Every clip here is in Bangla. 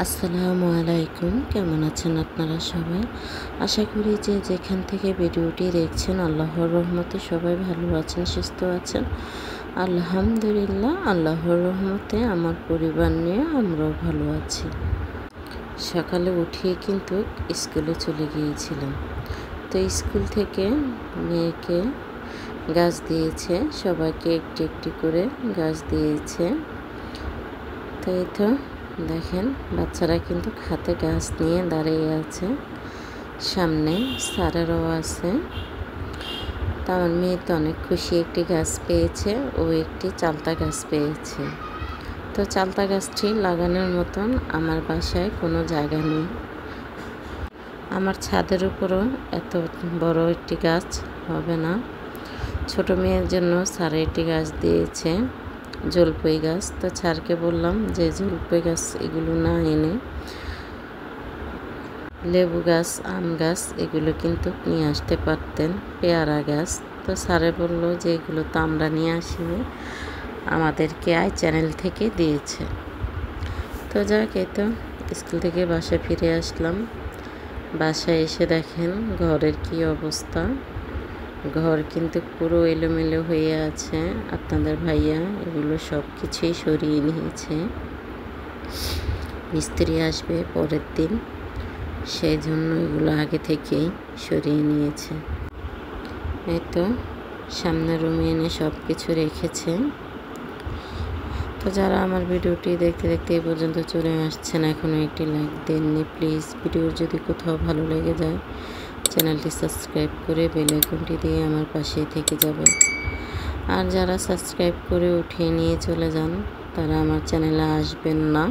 আসসালামু আলাইকুম, কেমন আছেন আপনারা সবাই? আশা করি যে যেখান থেকে ভিডিওটি দেখছেন আল্লাহর রহমতে সবাই ভালো আছেন, সুস্থ আছেন। আলহামদুলিল্লাহ, আল্লাহর রহমতে আমার পরিবার নিয়ে আমরাও ভালো আছি। সকালে উঠিয়ে কিন্তু স্কুলে চলে গিয়েছিলাম। তো স্কুল থেকে মেয়েকে গাছ দিয়েছে, সবাইকে একটি একটি করে গাছ দিয়েছে। তো এই তো দেখেন, বাচ্চারা কিন্তু হাতে গাছ নিয়ে দাঁড়িয়ে আছে, সামনে স্যারেরাও আছে। তো আমার মেয়ে তো অনেক খুশি, একটি গাছ পেয়েছে, ও একটি চালতা গাছ পেয়েছে। তো চালতা গাছটি লাগানোর মতন আমার বাসায় কোনো জায়গা নেই। আমার ছাদের উপরও এত বড় একটি গাছ হবে না। ছোট মেয়ের জন্য স্যারে একটি গাছ দিয়েছে, জলপাই গাছ। তো স্যারকে বললাম যে জলপাই গাছ এগুলো না এনে লেবু গাছ, আম গাছ এগুলো কিন্তু নিয়ে আসতে পারতেন, পেয়ারা গাছ। তো স্যারে বললো যে এগুলো তো আমরা নিয়ে আসিনি, আমাদেরকে আই চ্যানেল থেকে দিয়েছে। তো যাক, এই তো স্কুল থেকে বাসায় ফিরে আসলাম। বাসায় এসে দেখেন ঘরের কি অবস্থা। ঘর কিন্তু পুরো এলোমেলো হয়ে আছে। আপনাদের ভাইয়া এগুলো সব কিছুই সরিয়ে নিয়েছে। মিস্ত্রি আসবে পরের দিন, সেই জন্য এগুলো আগে থেকেই সরিয়ে নিয়েছে। এই তো সামনের রুমে এনে সব কিছু রেখেছে। তো যারা আমার ভিডিওটি দেখতে দেখতে এই পর্যন্ত চলে আসছেন, এখনও একটি লাইক দেননি, প্লিজ ভিডিওর যদি কোথাও ভালো লেগে যায় চ্যানেলটি সাবস্ক্রাইব করে বেল আইকনটি দিয়ে আমার পাশেই থেকে যাবেন। আর যারা সাবস্ক্রাইব করে উঠিয়ে নিয়ে চলে যান তারা আমার চ্যানেলে আসবেন না।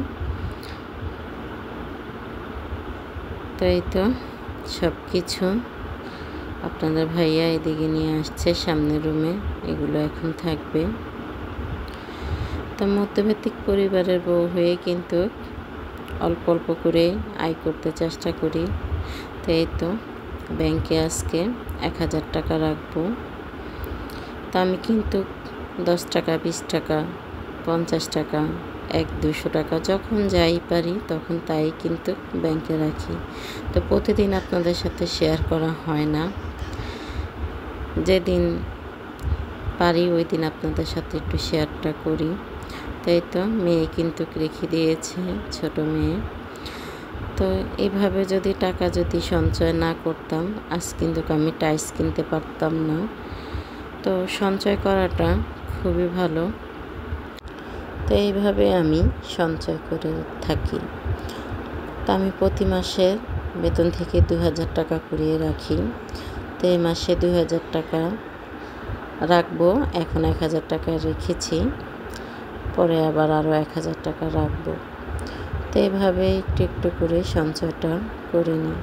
তো এই তো সব কিছু আপনাদের ভাইয়া এদিকে নিয়ে আসছে সামনের রুমে, এগুলো এখন থাকবে। তো মধ্যবিত্ত পরিবারের বউ হয়ে কিন্তু অল্প অল্প করে আয় করতে চেষ্টা করি। তো এই তো ব্যাংকে আজকে 1000 টাকা রাখবো। তা আমি কিন্তু 10 টাকা, 20 টাকা, 50 টাকা, 100-200 টাকা যখন যাই পারি তখন তাই কিন্তু ব্যাংকে রাখি। তো প্রতিদিন আপনাদের সাথে শেয়ার করা হয় না, যেদিন পারি ওই দিন আপনাদের সাথে একটু শেয়ারটা করি। তাই তো মেয়ে কিন্তু রেখে দিয়েছে, ছোট মেয়ে। তো এইভাবে যদি টাকা যদি সঞ্চয় না করতাম আজ কিন্তু আমি টাইস কিনতে পারতাম না। তো সঞ্চয় করাটা খুবই ভালো। তো এইভাবে আমি সঞ্চয় করে থাকি। তো আমি প্রতি মাসের বেতন থেকে 2000 টাকা করিয়ে রাখি। তো এই মাসে 2000 টাকা রাখবো, এখন 1000 টাকা রেখেছি, পরে আবার আরও 1000 টাকা রাখবো। তো এইভাবে একটু একটু করে সঞ্চয়টা করে নিই।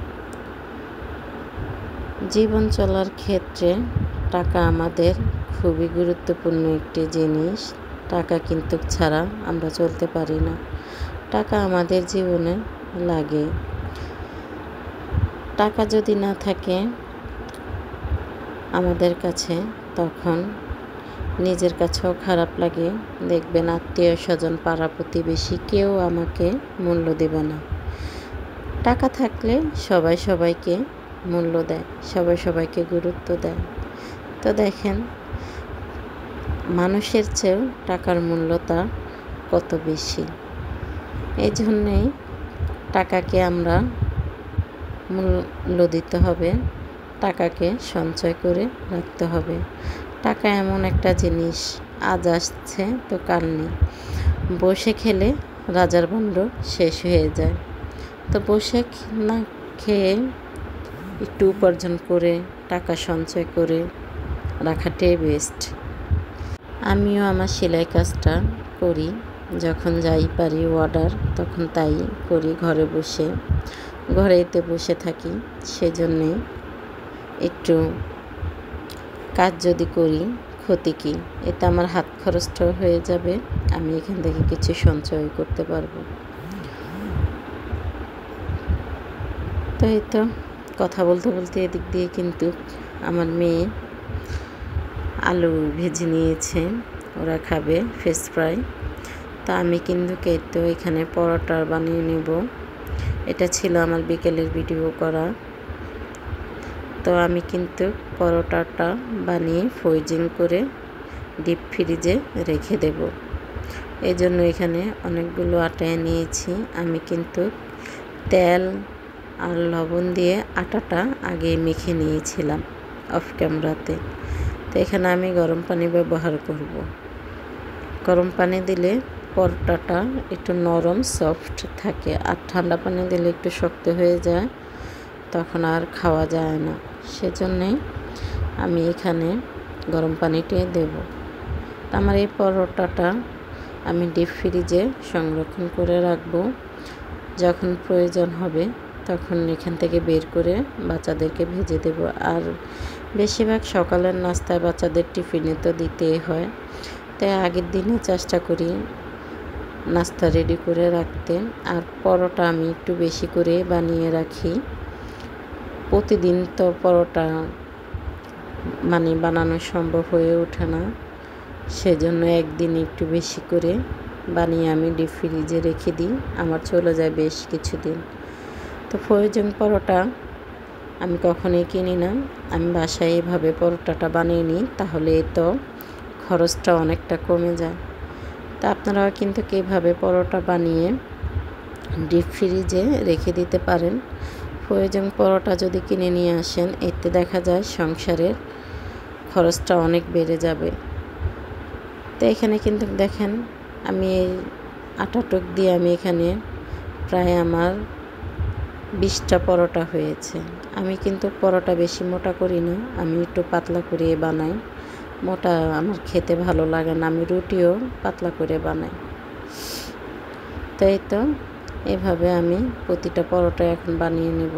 জীবন চলার ক্ষেত্রে টাকা আমাদের খুবই গুরুত্বপূর্ণ একটি জিনিস। টাকা কিন্তু ছাড়া আমরা চলতে পারি না। টাকা আমাদের জীবনে লাগে। টাকা যদি না থাকে আমাদের কাছে, তখন নিজের কাছেও খারাপ লাগে। দেখবেন আত্মীয় স্বজন, পাড়া প্রতিবেশী কেউ আমাকে মূল্য দেবে না। টাকা থাকলে সবাই সবাইকে মূল্য দেয়, সবাই সবাইকে গুরুত্ব দেয়। তো দেখেন মানুষের চেয়েও টাকার মূল্যটা কত বেশি। এই জন্যেই টাকাকে আমরা মূল্য দিতে হবে, টাকাকে সঞ্চয় করে রাখতে হবে। টাকা এমন একটা জিনিস, আজ আসছে তো কাল নেই। বসে খেলে রাজার ভাণ্ড শেষ হয়ে যায়। তো বসে না খেয়ে একটু উপার্জন করে টাকা সঞ্চয় করে রাখাটাই বেস্ট। আমিও আমার সেলাই কাজটা করি, যখন যাই পারি অর্ডার তখন তাই করি। ঘরেতে বসে থাকি, সেজন্যে একটু কাজ যদি করি ক্ষতি কি, এতে আমার হাত খরচটাও হয়ে যাবে, আমি এখান থেকে কিছু সঞ্চয় করতে পারবো। তো এই তো কথা বলতে বলতে এদিক দিয়ে কিন্তু আমার মেয়ে আলু ভেজে নিয়েছে, ওরা খাবে ফিশ ফ্রাই। তা আমি কিন্তু তো এখানে পরোটা বানিয়ে নেব। এটা ছিল আমার বিকেলের ভিডিও করা। তো আমি কিন্তু পরোটাটা বানিয়ে ফ্রোজিং করে ডিপ ফ্রিজে রেখে দেব। এই জন্য এখানে অনেকগুলো আটা নিয়েছি। আমি কিন্তু তেল আর লবণ দিয়ে আটাটা আগে মেখে নিয়েছিলাম অফ ক্যামেরাতে। তো এখানে আমি গরম পানি ব্যবহার করব। গরম পানি দিলে পরোটাটা একটু নরম সফট থাকে, আর ঠান্ডা পানি দিলে একটু শক্ত হয়ে যায়, তখন আর খাওয়া যায় না। সেজন্যে আমি এখানে গরম পানিটি দেব। আমার এই পরোটাটা আমি ডিপ ফ্রিজে সংরক্ষণ করে রাখবো। যখন প্রয়োজন হবে তখন এখান থেকে বের করে বাচ্চাদেরকে ভেজে দেব। আর বেশিরভাগ সকালের নাস্তায় বাচ্চাদের টিফিনে তো দিতেই হয়, তাই আগের দিনে চেষ্টা করি নাস্তা রেডি করে রাখতে। আর পরোটা আমি একটু বেশি করে বানিয়ে রাখি। প্রতিদিন তো পরোটা বানানো সম্ভব হয়ে ওঠে না, সেজন্য একদিন একটু বেশি করে বানিয়ে আমি ডিপ ফ্রিজে রেখে দিই, আমার চলে যায় বেশ কিছুদিন। তো ফ্রোজেন পরোটা আমি কখনোই কিনি না, আমি বাসায় এভাবে পরোটাটা বানিয়ে নিই, তাহলে তো খরচটা অনেকটা কমে যায়। তা আপনারাও কিন্তু এভাবে পরোটা বানিয়ে ডিপ ফ্রিজে রেখে দিতে পারেন। ফ্রোজেন পরোটা যদি কিনে নিয়ে আসেন, এতে দেখা যায় সংসারের খরচটা অনেক বেড়ে যাবে। তো এখানে কিন্তু দেখেন আমি এই আটাটুক দিয়ে আমি এখানে প্রায় আমার 20টা পরোটা হয়েছে। আমি কিন্তু পরোটা বেশি মোটা করি না, আমি একটু পাতলা করে বানাই। মোটা আমার খেতে ভালো লাগে না, আমি রুটিও পাতলা করে বানাই। তাই তো এভাবে আমি প্রতিটা পরোটা এখন বানিয়ে নেব।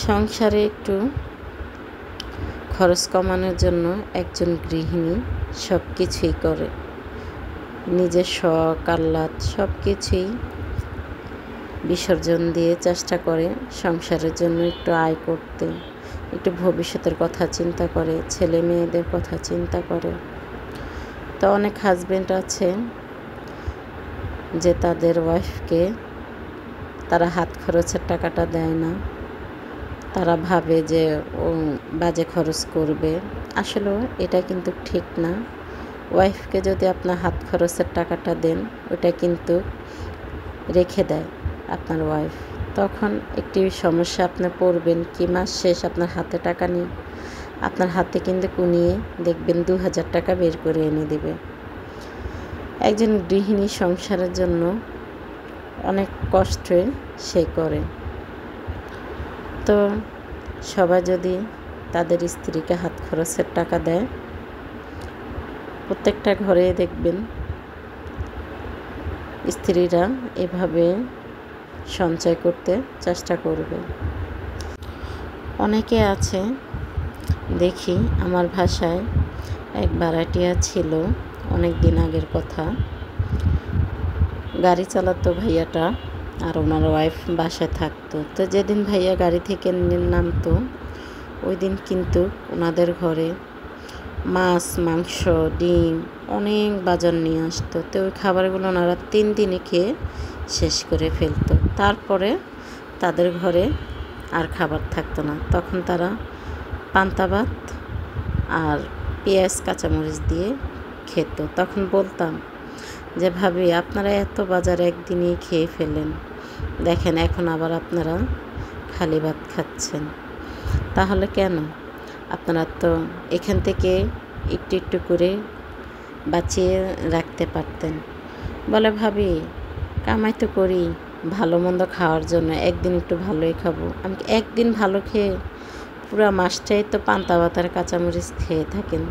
সংসারে একটু খরচ কমানোর জন্য একজন গৃহিণী সব কিছুই করে, নিজের শখ আহ্লাদ সব কিছুই বিসর্জন দিয়ে চেষ্টা করে সংসারের জন্য একটু আয় করতে, একটু ভবিষ্যতের কথা চিন্তা করে, ছেলে মেয়েদের কথা চিন্তা করে। তো অনেক হাজবেন্ড আছে যে তাদের ওয়াইফকে তারা হাত খরচের টাকাটা দেয় না, তারা ভাবে যে ও বাজে খরচ করবে। আসলে এটা কিন্তু ঠিক না। ওয়াইফকে যদি আপনার হাত খরচের টাকাটা দেন, ওটা কিন্তু রেখে দেয় আপনার ওয়াইফ, তখন একটি সমস্যা আপনি পড়বেন কি, মাস শেষ আপনার হাতে টাকা নেই, আপনার হাতে কিন্তু কুনিয়ে দেখবেন 2000 টাকা বের করে এনে দেবে। একজন গৃহিণী সংসারের জন্য অনেক কষ্টে সে করে। তো সবাই যদি তাদের স্ত্রীকে হাত খরচের টাকা দেয়, প্রত্যেকটা ঘরে দেখবেন স্ত্রীরা এভাবে সঞ্চয় করতে চেষ্টা করবে। অনেকে আছে দেখি, আমার ভাষায় এক ভাড়াটিয়া ছিল, অনেক দিন আগের কথা। গাড়ি চালাতো ভাইয়াটা, আর ওনার ওয়াইফ বাসায় থাকতো। তো যেদিন ভাইয়া গাড়ি থেকে নামতো, ওই দিন কিন্তু ওনাদের ঘরে মাছ, মাংস, ডিম অনেক বাজার নিয়ে আসতো। তো ওই খাবারগুলো ওনারা 3 দিনে খেয়ে শেষ করে ফেলতো। তারপরে তাদের ঘরে আর খাবার থাকতো না, তখন তারা পান্তা ভাত আর পেঁয়াজ কাঁচামরিচ দিয়ে খেত। তখন বলতাম যে ভাবি, আপনারা এত বাজার একদিনেই খেয়ে ফেলেন, দেখেন এখন আবার আপনারা খালি ভাত খাচ্ছেন, তাহলে কেন? আপনারা তো এখান থেকে একটু একটু করে বাঁচিয়ে রাখতে পারতেন। বলে ভাবি, কামাই তো করি ভালো মন্দ খাওয়ার জন্য, একদিন একটু ভালোই খাবো। আমি একদিন ভালো খেয়ে পুরো মাসটাই তো পান্তা ভাত আর কাঁচামরিচ খেয়ে থাকেন,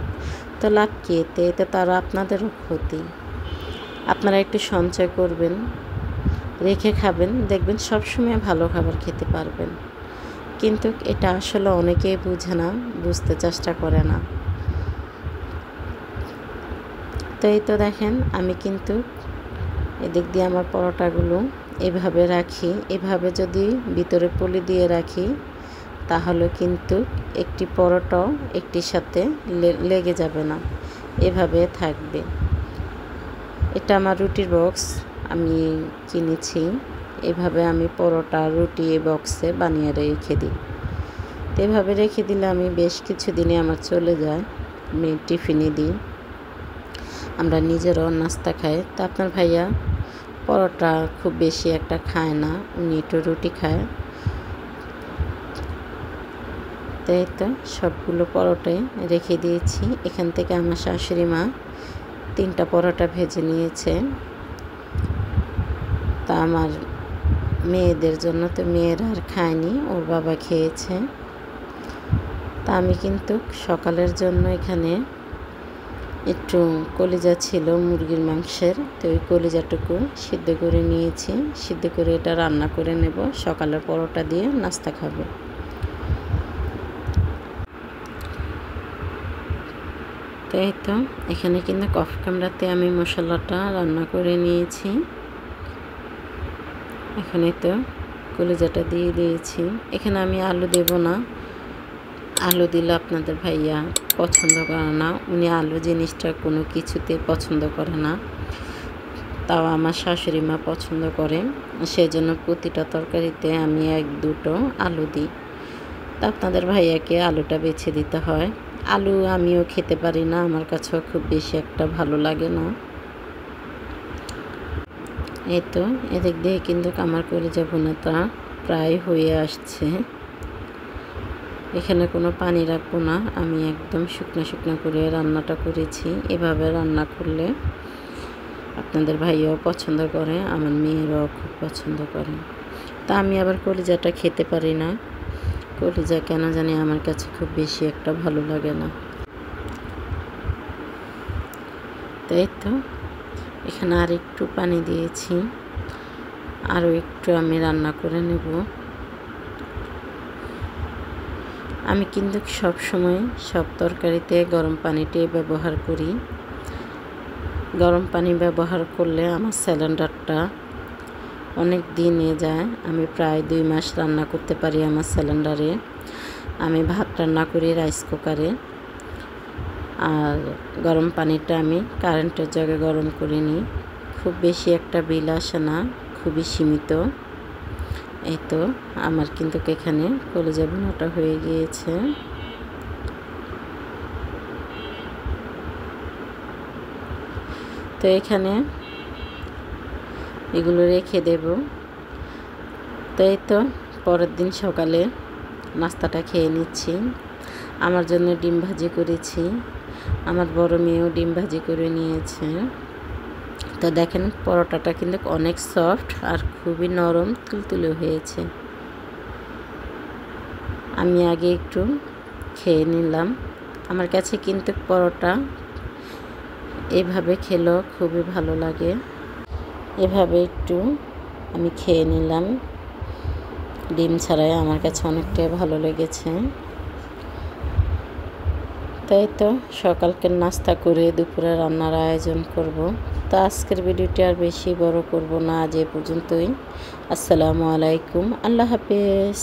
তো লাভ কি এতে? এতে তারা আপনাদেরও ক্ষতি। আপনারা একটু সঞ্চয় করবেন, রেখে খাবেন, দেখবেন সবসময় ভালো খাবার খেতে পারবেন। কিন্তু এটা আসলে অনেকেই বুঝে না, বুঝতে চেষ্টা করে না। তো এই তো দেখেন আমি কিন্তু এদিক দিয়ে আমার পরোটাগুলো এভাবে রাখি। এভাবে যদি ভিতরে পলি দিয়ে রাখি, তাহলে কিন্তু একটি পরোটাও একটির সাথে লেগে যাবে না, এভাবে থাকবে। এটা আমার রুটির বক্স আমি কিনেছি। এভাবে আমি পরোটা রুটি এই বক্সে বানিয়ে রেখে দিই। তো এভাবে রেখে দিলে আমি বেশ কিছু দিনে আমার চলে যায়। আমি টিফিনে দিই, আমরা নিজেরও নাস্তা খাই। তো আপনার ভাইয়া পরোটা খুব বেশি একটা খায় না, উনি একটু রুটি খায়। তাই তো সবগুলো পরোটাই রেখে দিয়েছি। এখান থেকে আমার শাশুড়ি মা 3টা পরোটা ভেজে নিয়েছে। তা আমার মেয়েদের জন্য, তো মেয়েরা আর খায়নি, ওর বাবা খেয়েছে। তা আমি কিন্তু সকালের জন্য এখানে একটু কলিজা ছিল মুরগির মাংসের, তো ওই কলিজাটুকু সিদ্ধ করে নিয়েছি। সিদ্ধ করে এটা রান্না করে নেব, সকালের পরোটা দিয়ে নাস্তা খাবো। তো এই তো এখানে কিন্তু অফ ক্যামেরাতে আমি মশলাটা রান্না করে নিয়েছি। এখানে তো কলিজাটা দিয়ে দিয়েছি। এখানে আমি আলু দেব না, আলু দিলে আপনাদের ভাইয়া পছন্দ করে না, উনি আলু জিনিসটা কোনো কিছুতে পছন্দ করে না। তাও আমার শাশুড়ি মা পছন্দ করে, সেই জন্য প্রতিটা তরকারিতে আমি 1-2টো আলু দিই। তা আপনাদের ভাইয়াকে আলুটা বেছে দিতে হয়। আলু আমিও খেতে পারি না, আমার কাছেও খুব বেশি একটা ভালো লাগে না। এই তো এদিক দিয়ে কিন্তু আমার কলিজা ভুনাটা প্রায় হয়ে আসছে। এখানে কোনো পানি রাখবো না, আমি একদম শুকনো শুকনো করে রান্নাটা করেছি। এভাবে রান্না করলে আপনাদের ভাইয়াও পছন্দ করে, আমার মেয়েরাও খুব পছন্দ করে। তা আমি আবার কলিজাটা খেতে পারি না, কলিজা কেন জানি আমার কাছে খুব বেশি একটা ভালো লাগে না। তাই তো এখানে আর একটু পানি দিয়েছি, আরও একটু আমি রান্না করে নেব। আমি কিন্তু সব সময় সব তরকারিতে গরম পানিটাই ব্যবহার করি। গরম পানি ব্যবহার করলে আমার সিলিন্ডারটা অনেক দিনে যায়, আমি প্রায় 2 মাস রান্না করতে পারি আমার সিলিন্ডারে। আমি ভাত রান্না করি রাইস কুকারে, আর গরম পানিটা আমি কারেন্টের জায়গায় গরম করে নিই। খুব বেশি একটা বিল আসে না, খুবই সীমিত। এই তো আমার কিন্তু এখানে কলিজা ভুনাটা হয়ে গিয়েছে। তো এখানে এগুলো রেখে দেব। তো এই তো পরের দিন সকালে নাস্তাটা খেয়ে নিচ্ছি। আমার জন্য ডিম ভাজি করেছি, আমার বড় মেয়েও ডিম ভাজি করে নিয়েছে। তো দেখেন পরোটাটা কিন্তু অনেক সফট আর খুবই নরম তুলতুলে হয়েছে। আমি আগে একটু খেয়ে নিলাম। আমার কাছে কিন্তু পরোটা এভাবে খেলেও খুবই ভালো লাগে। এভাবে একটু আমি খেয়ে নিলাম, ডিম ছাড়াই আমার কাছে অনেকটাই ভালো লেগেছে। তাই তো সকালকের নাস্তা করে দুপুরে রান্নার আয়োজন করব। তো আজকের ভিডিওটি আর বেশি বড় করব না, আজ এ পর্যন্তই। আসসালামু আলাইকুম, আল্লাহ হাফেজ।